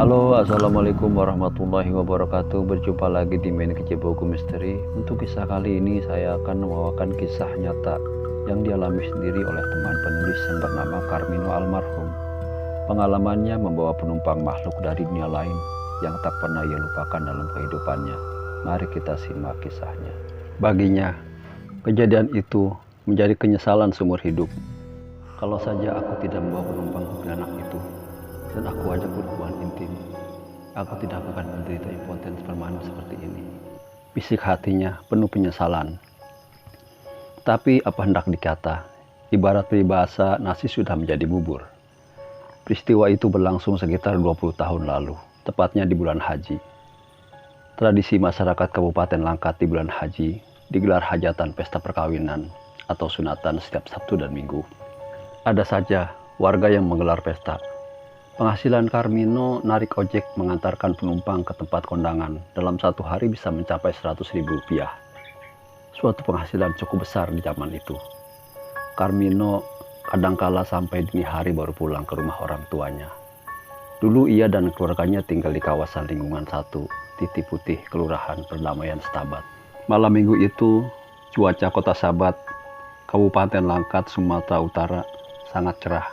Halo, assalamualaikum warahmatullahi wabarakatuh. Berjumpa lagi di Main Kece Buku Misteri. Untuk kisah kali ini saya akan membawakan kisah nyata yang dialami sendiri oleh teman penulis yang bernama Carmino almarhum. Pengalamannya membawa penumpang makhluk dari dunia lain yang tak pernah ia lupakan dalam kehidupannya. Mari kita simak kisahnya. Baginya, kejadian itu menjadi kenyesalan seumur hidup. Kalau saja aku tidak membawa penumpang kuntilanak itu, dan aku ajak berhubungan intim, aku tidak akan menderita impotens permanen seperti ini. Bisik hatinya penuh penyesalan. Tapi apa hendak dikata, ibarat peribahasa nasi sudah menjadi bubur. Peristiwa itu berlangsung sekitar 20 tahun lalu, tepatnya di bulan haji. Tradisi masyarakat Kabupaten Langkat di bulan haji digelar hajatan pesta perkawinan atau sunatan setiap Sabtu dan Minggu. Ada saja warga yang menggelar pesta. Penghasilan Carmino narik ojek mengantarkan penumpang ke tempat kondangan dalam satu hari bisa mencapai Rp100.000. Suatu penghasilan cukup besar di zaman itu. Carmino kadangkala sampai dini hari baru pulang ke rumah orang tuanya. Dulu ia dan keluarganya tinggal di kawasan lingkungan 1, Titik Putih, Kelurahan Perdamaian Setabat. Malam minggu itu, cuaca kota Sabat, Kabupaten Langkat, Sumatera Utara sangat cerah.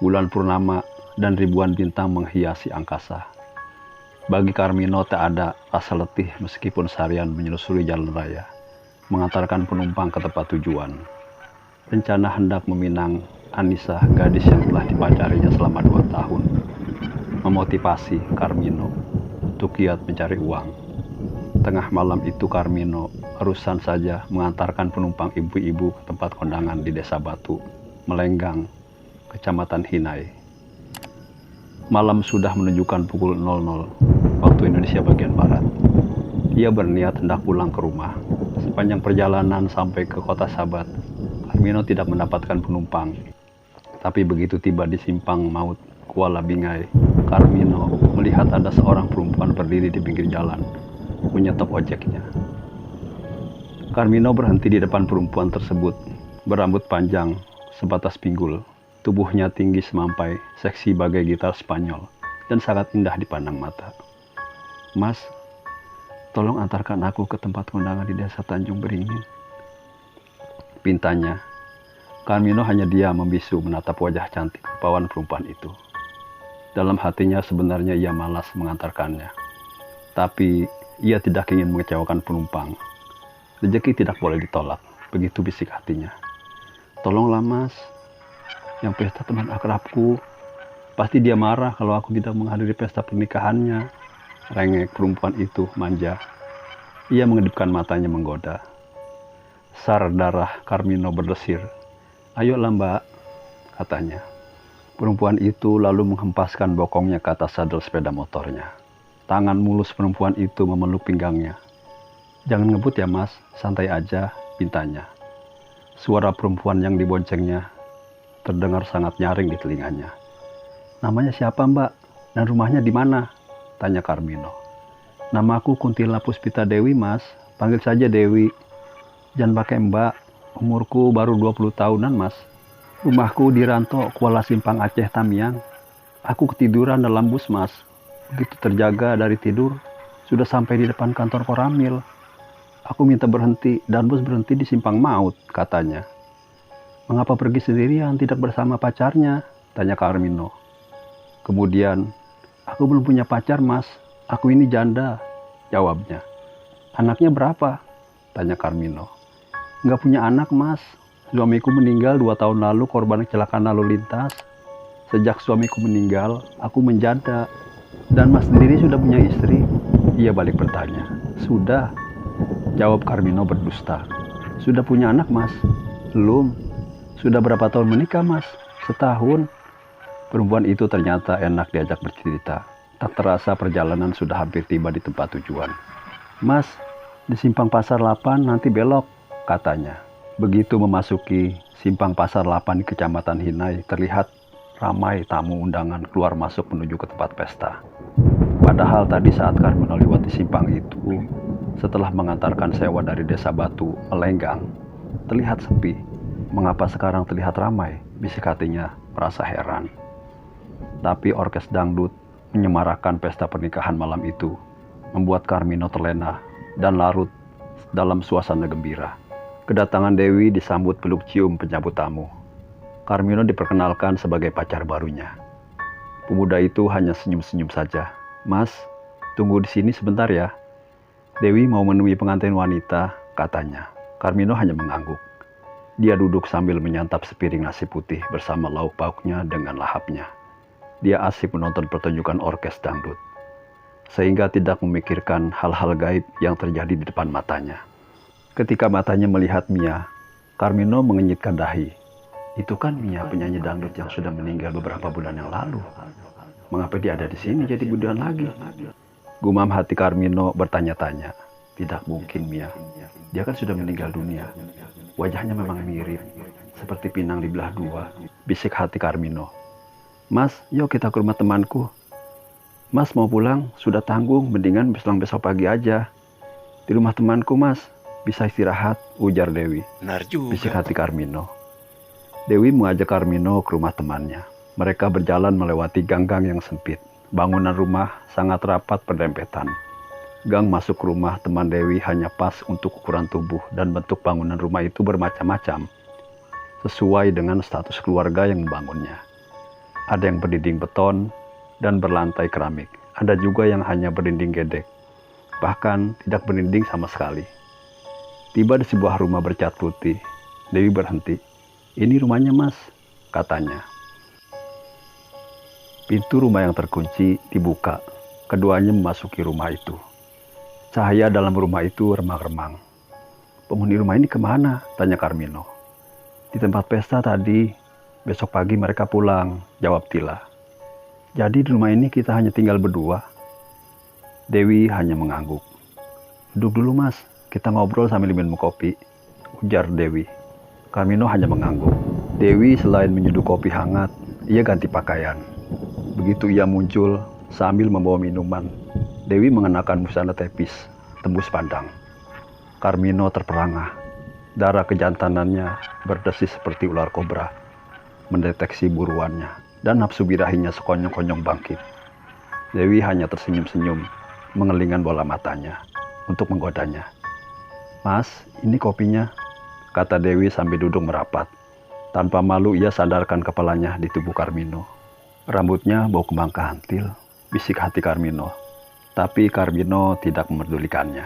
Bulan purnama dan ribuan bintang menghiasi angkasa. Bagi Carmino tak ada rasa letih meskipun seharian menyelusuri jalan raya, mengantarkan penumpang ke tempat tujuan. Rencana hendak meminang Anissa, gadis yang telah dipacarinya selama 2 tahun, memotivasi Carmino untuk giat mencari uang. Tengah malam itu Carmino barusan saja mengantarkan penumpang ibu-ibu ke tempat kondangan di Desa Batu, Melenggang, Kecamatan Hinai. Malam sudah menunjukkan pukul 00 waktu Indonesia bagian Barat. Ia berniat hendak pulang ke rumah. Sepanjang perjalanan sampai ke kota Sabat, Carmino tidak mendapatkan penumpang. Tapi begitu tiba di simpang maut Kuala Bingai, Carmino melihat ada seorang perempuan berdiri di pinggir jalan, menyetop ojeknya. Carmino berhenti di depan perempuan tersebut, berambut panjang, sebatas pinggul. Tubuhnya tinggi semampai, seksi bagai gitar Spanyol, dan sangat indah dipandang mata. "Mas, tolong antarkan aku ke tempat kondangan di Desa Tanjung Beringin," pintanya. Carmino hanya diam membisu menatap wajah cantik rupawan perempuan itu. Dalam hatinya sebenarnya ia malas mengantarkannya. Tapi ia tidak ingin mengecewakan penumpang. Rezeki tidak boleh ditolak, begitu bisik hatinya. "Tolonglah mas, yang pesta teman akrabku. Pasti dia marah kalau aku tidak menghadiri pesta pernikahannya," rengek perempuan itu manja. Ia mengedipkan matanya menggoda. Sar darah Carmino berdesir. "Ayolah mbak," katanya. Perempuan itu lalu menghempaskan bokongnya ke atas sadel sepeda motornya. Tangan mulus perempuan itu memeluk pinggangnya. "Jangan ngebut ya mas, santai aja," pintanya. Suara perempuan yang diboncengnya terdengar sangat nyaring di telinganya. "Namanya siapa mbak? Dan rumahnya di mana?" tanya Carmino. "Namaku Kuntila Puspita Dewi mas, panggil saja Dewi." "Jangan pakai mbak, umurku baru 20 tahunan mas. Rumahku di Ranto, Kuala Simpang Aceh Tamiang. Aku ketiduran dalam bus mas. Begitu terjaga dari tidur, sudah sampai di depan kantor Koramil. Aku minta berhenti dan bus berhenti di Simpang Maut," katanya. "Mengapa pergi sendirian, tidak bersama pacarnya?" tanya Carmino. Kemudian, "Aku belum punya pacar mas, aku ini janda," jawabnya. "Anaknya berapa?" tanya Carmino. "Nggak punya anak mas, suamiku meninggal 2 tahun lalu korban kecelakaan lalu lintas. Sejak suamiku meninggal, aku menjanda. Dan mas sendiri sudah punya istri?" Ia balik bertanya. "Sudah," jawab Carmino berdusta. "Sudah punya anak mas?" "Belum." "Sudah berapa tahun menikah mas?" "Setahun." Perempuan itu ternyata enak diajak bercerita. Tak terasa perjalanan sudah hampir tiba di tempat tujuan. "Mas, di Simpang Pasar 8 nanti belok," katanya. Begitu memasuki Simpang Pasar 8 di Kecamatan Hinai, terlihat ramai tamu undangan keluar masuk menuju ke tempat pesta. Padahal tadi saat Carmino lewat di simpang itu, setelah mengantarkan sewa dari Desa Batu, Melenggang, terlihat sepi. Mengapa sekarang terlihat ramai? Bisik hatinya merasa heran. Tapi orkes dangdut menyemarakan pesta pernikahan malam itu membuat Carmino terlena dan larut dalam suasana gembira. Kedatangan Dewi disambut peluk cium penyambut tamu. Carmino diperkenalkan sebagai pacar barunya. Pemuda itu hanya senyum-senyum saja. "Mas, tunggu di sini sebentar ya. Dewi mau menemui pengantin wanita," katanya. Carmino hanya mengangguk. Dia duduk sambil menyantap sepiring nasi putih bersama lauk pauknya dengan lahapnya. Dia asik menonton pertunjukan orkes dangdut, sehingga tidak memikirkan hal-hal gaib yang terjadi di depan matanya. Ketika matanya melihat Mia, Carmino mengenyitkan dahi. "Itu kan Mia, penyanyi dangdut yang sudah meninggal beberapa bulan yang lalu. Mengapa dia ada di sini jadi budian lagi?" Gumam hati Carmino bertanya-tanya. Tidak mungkin Mia, dia kan sudah meninggal dunia. Wajahnya memang mirip, seperti pinang dibelah dua, bisik hati Carmino. "Mas, yuk kita ke rumah temanku. Mas mau pulang, sudah tanggung, mendingan besok pagi aja. Di rumah temanku mas, bisa istirahat," ujar Dewi. Benar juga. Bisik hati Carmino. Dewi mengajak Carmino ke rumah temannya. Mereka berjalan melewati gang-gang yang sempit. Bangunan rumah sangat rapat berdempetan. Gang masuk ke rumah teman Dewi hanya pas untuk ukuran tubuh dan bentuk bangunan rumah itu bermacam-macam, sesuai dengan status keluarga yang membangunnya. Ada yang berdinding beton dan berlantai keramik. Ada juga yang hanya berdinding gedek, bahkan tidak berdinding sama sekali. Tiba di sebuah rumah bercat putih, Dewi berhenti. "Ini rumahnya mas," katanya. Pintu rumah yang terkunci dibuka. Keduanya memasuki rumah itu. Cahaya dalam rumah itu remang-remang. "Penghuni rumah ini kemana?" tanya Carmino. "Di tempat pesta tadi. Besok pagi mereka pulang," jawab Tila. "Jadi di rumah ini kita hanya tinggal berdua?" Dewi hanya mengangguk. "Duduk dulu mas, kita ngobrol sambil minum kopi," ujar Dewi. Carmino hanya mengangguk. Dewi selain menyeduh kopi hangat, ia ganti pakaian. Begitu ia muncul sambil membawa minuman, Dewi mengenakan busana tepis, tembus pandang. Carmino terperangah. Darah kejantanannya berdesis seperti ular kobra, mendeteksi buruannya, dan nafsu birahinya sekonyong-konyong bangkit. Dewi hanya tersenyum-senyum, mengelingkan bola matanya untuk menggodanya. "Mas, ini kopinya," kata Dewi sambil duduk merapat. Tanpa malu ia sandarkan kepalanya di tubuh Carmino. "Rambutnya bau kembang kantil," bisik hati Carmino. Tapi Carmino tidak memedulikannya.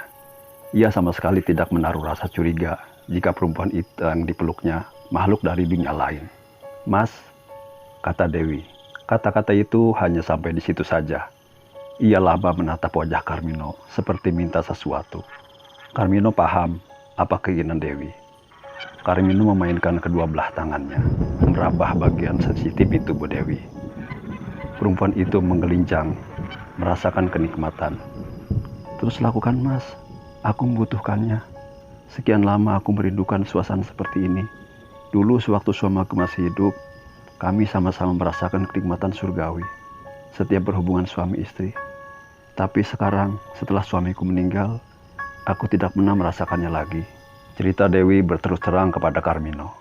Ia sama sekali tidak menaruh rasa curiga jika perempuan itu yang dipeluknya makhluk dari dunia lain. "Mas," kata Dewi. Kata-kata itu hanya sampai di situ saja. Ia laba menatap wajah Carmino seperti minta sesuatu. Carmino paham apa keinginan Dewi. Carmino memainkan kedua belah tangannya, merabah bagian sensitif di tubuh Dewi. Perempuan itu menggelincang, merasakan kenikmatan. "Terus lakukan mas, aku membutuhkannya. Sekian lama aku merindukan suasana seperti ini. Dulu sewaktu suami aku masih hidup, kami sama-sama merasakan kenikmatan surgawi setiap berhubungan suami istri. Tapi sekarang setelah suamiku meninggal, aku tidak pernah merasakannya lagi." Cerita Dewi berterus terang kepada Carmino.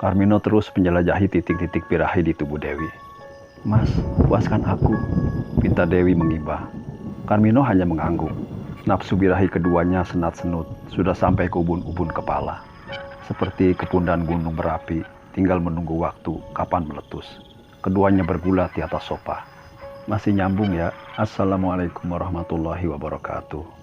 Carmino terus menjelajahi titik-titik birahi di tubuh Dewi. "Mas, puaskan aku," pinta Dewi mengibah. Carmino hanya mengangguk. Nafsu birahi keduanya senat-senut, sudah sampai ke ubun-ubun kepala. Seperti kepundan gunung berapi, tinggal menunggu waktu kapan meletus. Keduanya bergulat di atas sofa. Masih nyambung ya. Assalamualaikum warahmatullahi wabarakatuh.